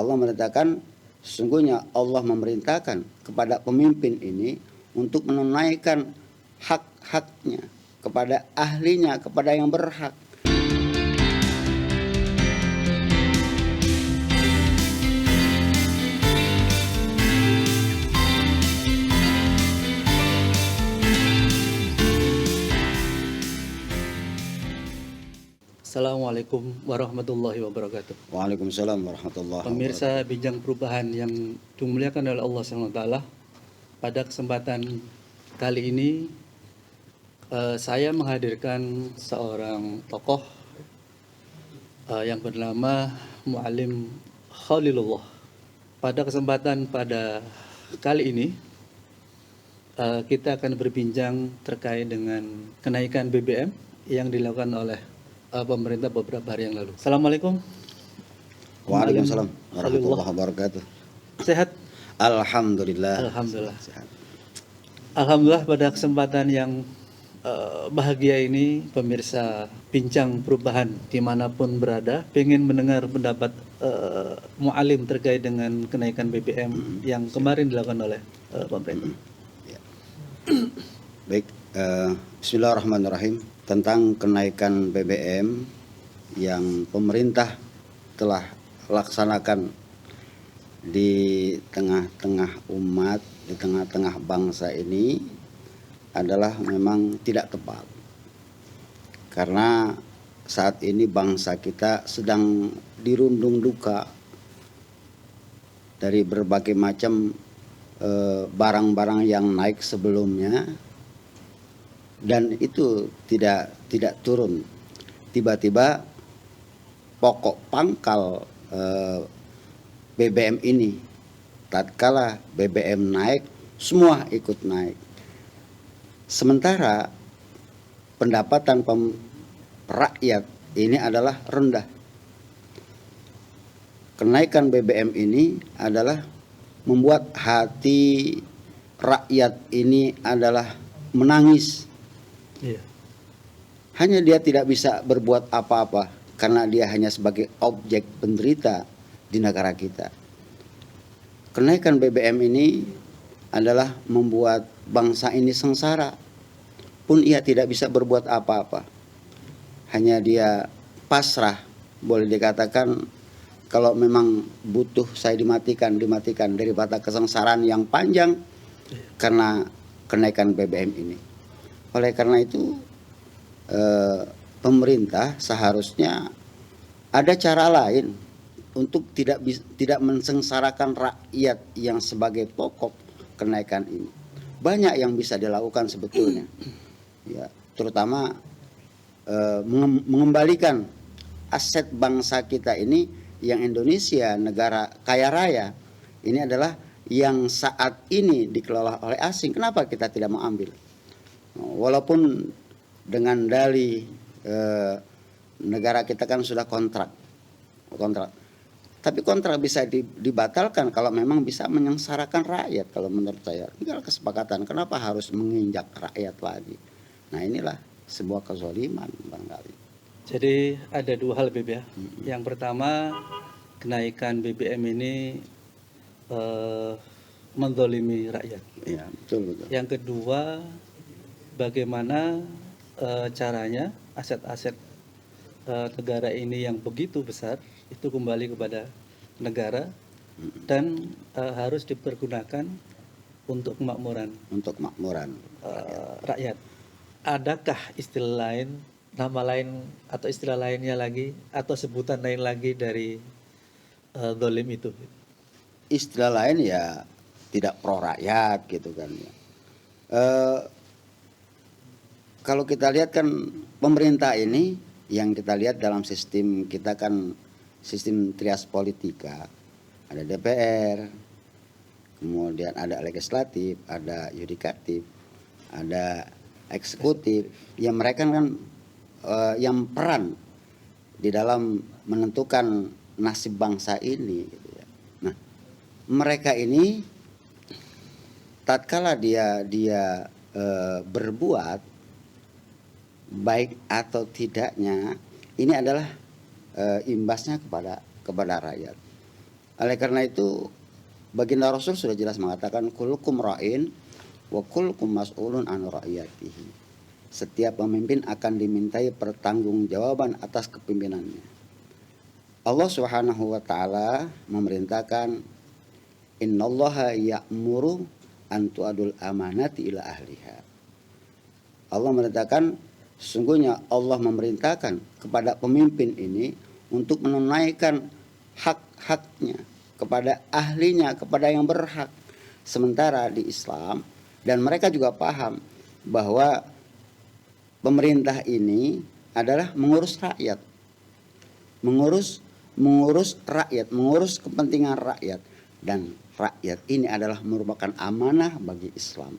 Allah menyatakan sesungguhnya Allah memerintahkan kepada pemimpin ini untuk menunaikan hak-haknya kepada ahlinya, kepada yang berhak. Assalamualaikum warahmatullahi wabarakatuh. Waalaikumsalam warahmatullahi wabarakatuh. Pemirsa Bincang Perubahan yang dimuliakan oleh Allah SWT, pada kesempatan kali ini saya menghadirkan seorang tokoh yang bernama Mu'allim Khalilullah. Pada kesempatan pada kali ini kita akan berbincang terkait dengan kenaikan BBM yang dilakukan oleh pemerintah beberapa hari yang lalu. Assalamualaikum. Waalaikumsalam warahmatullahi wabarakatuh. Sehat? Alhamdulillah. Alhamdulillah. Sehat. Alhamdulillah, pada kesempatan yang bahagia ini, pemirsa Bincang Perubahan dimanapun berada, pengen mendengar pendapat Mu'allim terkait dengan kenaikan BBM yang kemarin dilakukan oleh pemerintah. Ya. Baik, bismillahirrahmanirrahim. Tentang kenaikan BBM yang pemerintah telah laksanakan di tengah-tengah umat, di tengah-tengah bangsa ini adalah memang tidak tepat. Karena saat ini bangsa kita sedang dirundung duka dari berbagai macam barang-barang yang naik sebelumnya, dan itu tidak turun. Tiba-tiba pokok pangkal BBM ini, tatkala BBM naik, semua ikut naik. Sementara pendapatan rakyat ini adalah rendah. Kenaikan BBM ini adalah membuat hati rakyat ini adalah menangis. Iya. Hanya dia tidak bisa berbuat apa-apa karena dia hanya sebagai objek penderita di negara kita. Kenaikan BBM ini adalah membuat bangsa ini sengsara. Pun ia tidak bisa berbuat apa-apa. Hanya dia pasrah, boleh dikatakan kalau memang butuh saya dimatikan daripada kesengsaraan yang panjang karena kenaikan BBM ini. Oleh karena itu pemerintah seharusnya ada cara lain untuk tidak mensengsarakan rakyat yang sebagai pokok kenaikan ini. Banyak yang bisa dilakukan sebetulnya, ya, terutama mengembalikan aset bangsa kita ini yang Indonesia, negara kaya raya, ini adalah yang saat ini dikelola oleh asing. Kenapa kita tidak mau ambil? Walaupun dengan dalih negara kita kan sudah kontrak, tapi kontrak bisa dibatalkan kalau memang bisa menyengsarakan rakyat. Kalau menurut saya, tinggal kesepakatan. Kenapa harus menginjak rakyat lagi? Nah, inilah sebuah kezaliman barangkali. Jadi ada dua hal, Beb, ya. Yang pertama, kenaikan BBM ini menzalimi rakyat. Ya, betul. Yang kedua, bagaimana caranya aset-aset negara ini yang begitu besar itu kembali kepada negara dan harus dipergunakan untuk kemakmuran. Rakyat. Adakah istilah lain, nama lain atau istilah lainnya lagi atau sebutan lain lagi dari zalim itu? Istilah lain ya tidak pro rakyat gitu kan ya. Kalau kita lihat kan pemerintah ini yang kita lihat dalam sistem kita kan sistem trias politika, ada DPR, kemudian ada legislatif, ada yudikatif, ada eksekutif, yang mereka kan yang peran di dalam menentukan nasib bangsa ini gitu ya. Nah, mereka ini tatkala dia berbuat baik atau tidaknya, ini adalah imbasnya kepada rakyat. Oleh karena itu baginda Rasul sudah jelas mengatakan kullukum ra'in wa kullukum mas'ulun an ra'iyatihi. Setiap pemimpin akan dimintai pertanggungjawaban atas kepemimpinannya. Allah Subhanahu wa taala memerintahkan innallaha ya'muru an tu'adul amanati ila ahliha. Allah memerintahkan, sesungguhnya Allah memerintahkan kepada pemimpin ini untuk menunaikan hak-haknya kepada ahlinya, kepada yang berhak. Sementara di Islam, dan mereka juga paham bahwa pemerintah ini adalah mengurus rakyat, mengurus rakyat, mengurus kepentingan rakyat, dan rakyat ini adalah merupakan amanah bagi Islam.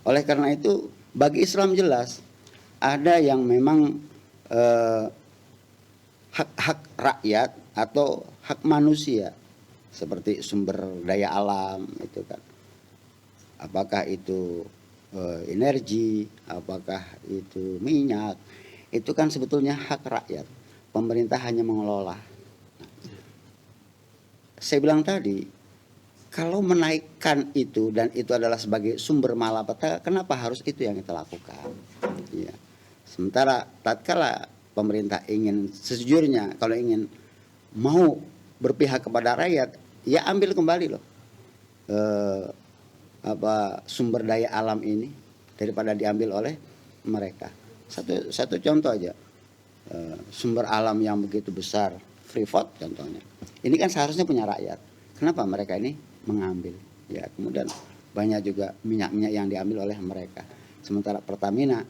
Oleh karena itu bagi Islam jelas ada yang memang hak-hak rakyat atau hak manusia seperti sumber daya alam itu kan, apakah itu energi, apakah itu minyak, itu kan sebetulnya hak rakyat. Pemerintah hanya mengelola. Saya bilang tadi, kalau menaikkan itu dan itu adalah sebagai sumber malapetaka, kenapa harus itu yang kita lakukan? Ya. Sementara tatkala pemerintah ingin sejujurnya, kalau ingin mau berpihak kepada rakyat, ya ambil kembali loh sumber daya alam ini daripada diambil oleh mereka. Satu contoh aja, sumber alam yang begitu besar, Freeport contohnya, ini kan seharusnya punya rakyat. Kenapa mereka ini mengambil? Ya, kemudian banyak juga minyak-minyak yang diambil oleh mereka. Sementara Pertamina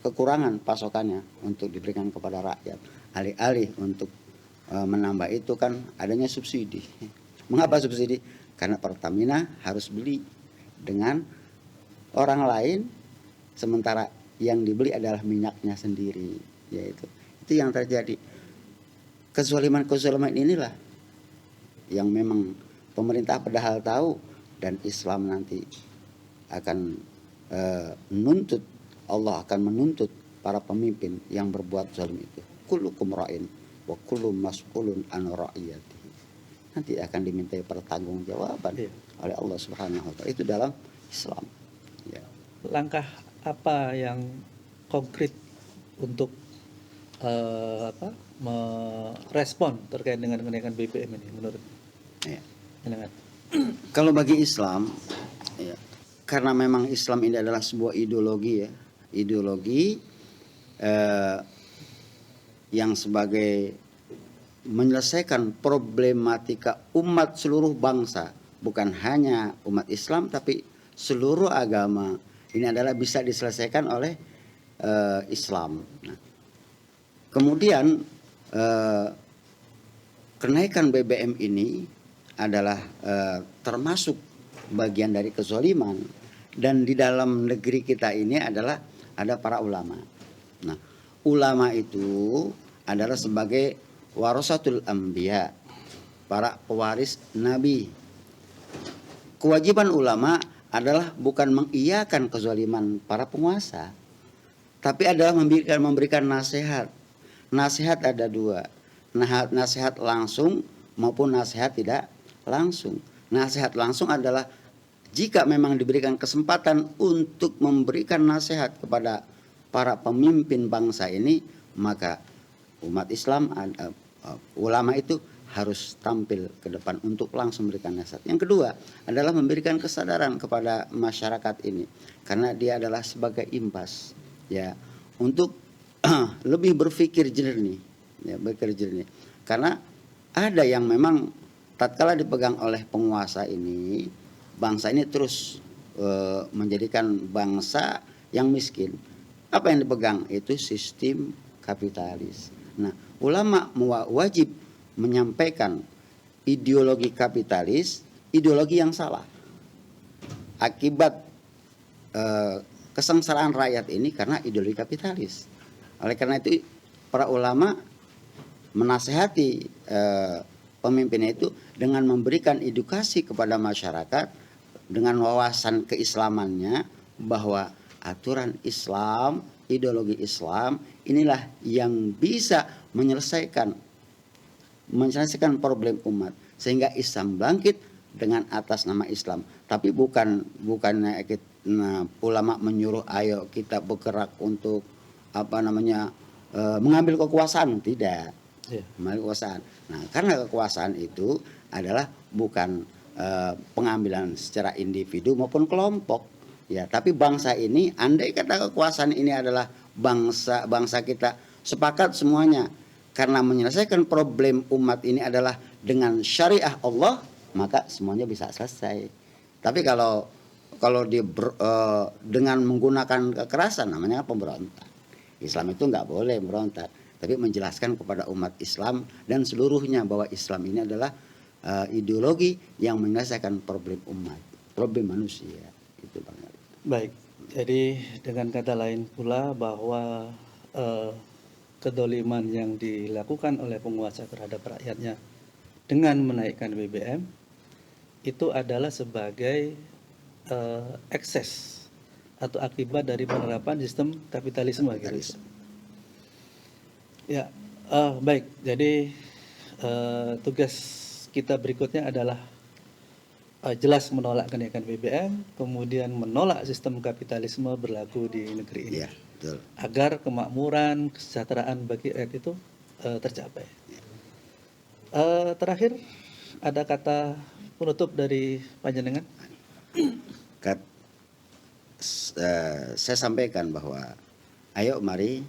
kekurangan pasokannya untuk diberikan kepada rakyat. Alih-alih untuk menambah itu kan adanya subsidi. Mengapa subsidi? Karena Pertamina harus beli dengan orang lain, sementara yang dibeli adalah minyaknya sendiri. Yaitu itu yang terjadi. Kezaliman inilah yang memang pemerintah padahal tahu, dan Islam nanti akan menuntut, Allah akan menuntut para pemimpin yang berbuat zalim itu. Kullukum ra'in wa kullu mas'ulun an ra'iyatihi. Nanti akan dimintai pertanggungjawaban oleh Allah Subhanahu wa taala. Itu dalam Islam. Ya. Langkah apa yang konkret untuk merespon terkait dengan kenaikan BBM ini menurut Ya. Dengan Kalau bagi Islam, ya, karena memang Islam ini adalah sebuah ideologi, ya, ideologi yang sebagai menyelesaikan problematika umat seluruh bangsa, bukan hanya umat Islam tapi seluruh agama ini adalah bisa diselesaikan oleh Islam. Nah, kemudian kenaikan BBM ini adalah termasuk bagian dari kezaliman, dan di dalam negeri kita ini adalah ada para ulama. Nah, ulama itu adalah sebagai warasatul anbiya, para pewaris nabi. Kewajiban ulama adalah bukan mengiyakan kezaliman para penguasa, tapi adalah memberikan nasihat. Nasihat ada dua, nasihat langsung maupun nasihat tidak langsung. Nasihat langsung adalah jika memang diberikan kesempatan untuk memberikan nasihat kepada para pemimpin bangsa ini, maka umat Islam, ulama itu harus tampil ke depan untuk langsung memberikan nasihat. Yang kedua adalah memberikan kesadaran kepada masyarakat ini, karena dia adalah sebagai impas, ya, untuk lebih berpikir jernih, ya, berpikir jernih. Karena ada yang memang tatkala dipegang oleh penguasa ini, bangsa ini terus menjadikan bangsa yang miskin. Apa yang dipegang? Itu sistem kapitalis. Nah, ulama wajib menyampaikan ideologi kapitalis, ideologi yang salah. Akibat kesengsaraan rakyat ini karena ideologi kapitalis. Oleh karena itu para ulama menasehati pemimpinnya itu dengan memberikan edukasi kepada masyarakat dengan wawasan keislamannya, bahwa aturan Islam, ideologi Islam inilah yang bisa menyelesaikan problem umat. sehingga Islam bangkit dengan atas nama Islam. Tapi bukannya ulama menyuruh ayo kita bergerak untuk mengambil kekuasaan, tidak. Ya. Mengambil kekuasaan. Nah, karena kekuasaan itu adalah bukan pengambilan secara individu maupun kelompok. Ya, tapi bangsa ini, andai kata kekuasaan ini adalah bangsa kita sepakat semuanya karena menyelesaikan problem umat ini adalah dengan syariah Allah, maka semuanya bisa selesai. Tapi kalau dengan menggunakan kekerasan, namanya pemberontak. Islam itu nggak boleh berontak, tapi menjelaskan kepada umat Islam dan seluruhnya bahwa Islam ini adalah ideologi yang menyelesaikan problem umat, problem manusia. Itu Bang Ali. Baik, jadi dengan kata lain pula bahwa kedoliman yang dilakukan oleh penguasa terhadap rakyatnya dengan menaikkan BBM itu adalah sebagai ekses atau akibat dari penerapan sistem kapitalisme. Gitu. Ya, baik. Jadi tugas kita berikutnya adalah jelas menolak kenaikan BBM, kemudian menolak sistem kapitalisme berlaku di negeri ini, Ya, betul. agar kemakmuran, kesejahteraan bagi rakyat itu tercapai. Terakhir, ada kata penutup dari panjenengan? Saya sampaikan bahwa ayo mari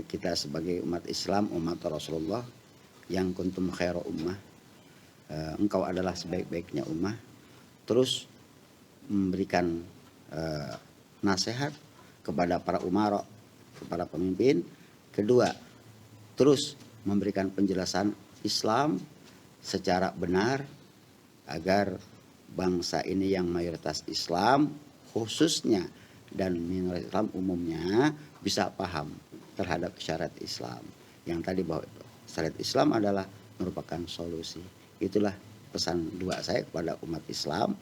kita sebagai umat Islam, umat Rasulullah yang kuntum khairu ummah, engkau adalah sebaik-baiknya ummah, terus memberikan nasihat kepada para umara, kepada pemimpin. Kedua, terus memberikan penjelasan Islam secara benar agar bangsa ini yang mayoritas Islam khususnya dan minoritas Islam umumnya bisa paham terhadap syariat Islam. Yang tadi bahwa syariat Islam adalah merupakan solusi. Itulah pesan dua saya kepada umat Islam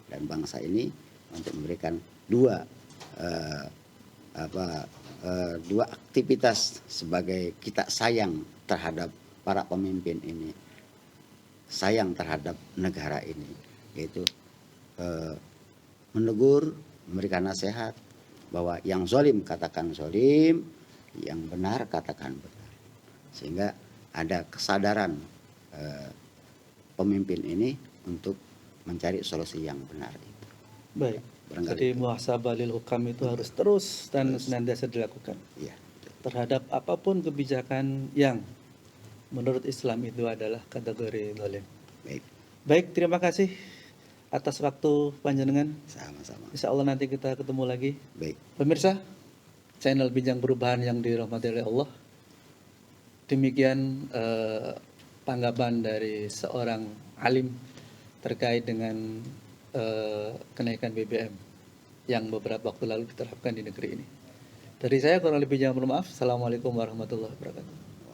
dan bangsa ini untuk memberikan dua aktivitas sebagai kita sayang terhadap para pemimpin ini, sayang terhadap negara ini, yaitu menegur, memberikan nasihat bahwa yang zalim katakan zalim, yang benar katakan benar, sehingga ada kesadaran pemimpin ini untuk mencari solusi yang benar itu. Baik. Jadi muhasabah lil hukam itu harus terus dan senantiasa dilakukan. Iya. Terhadap apapun kebijakan yang menurut Islam itu adalah kategori zalim. Baik. Baik, terima kasih atas waktu panjenengan. Sama-sama. Insya Allah nanti kita ketemu lagi. Baik. Pemirsa, channel Bincang Perubahan yang dirahmati oleh Allah. Demikian tanggapan dari seorang alim terkait dengan kenaikan BBM yang beberapa waktu lalu diterapkan di negeri ini. Dari saya kurang lebih mohon maaf. Assalamualaikum warahmatullahi wabarakatuh.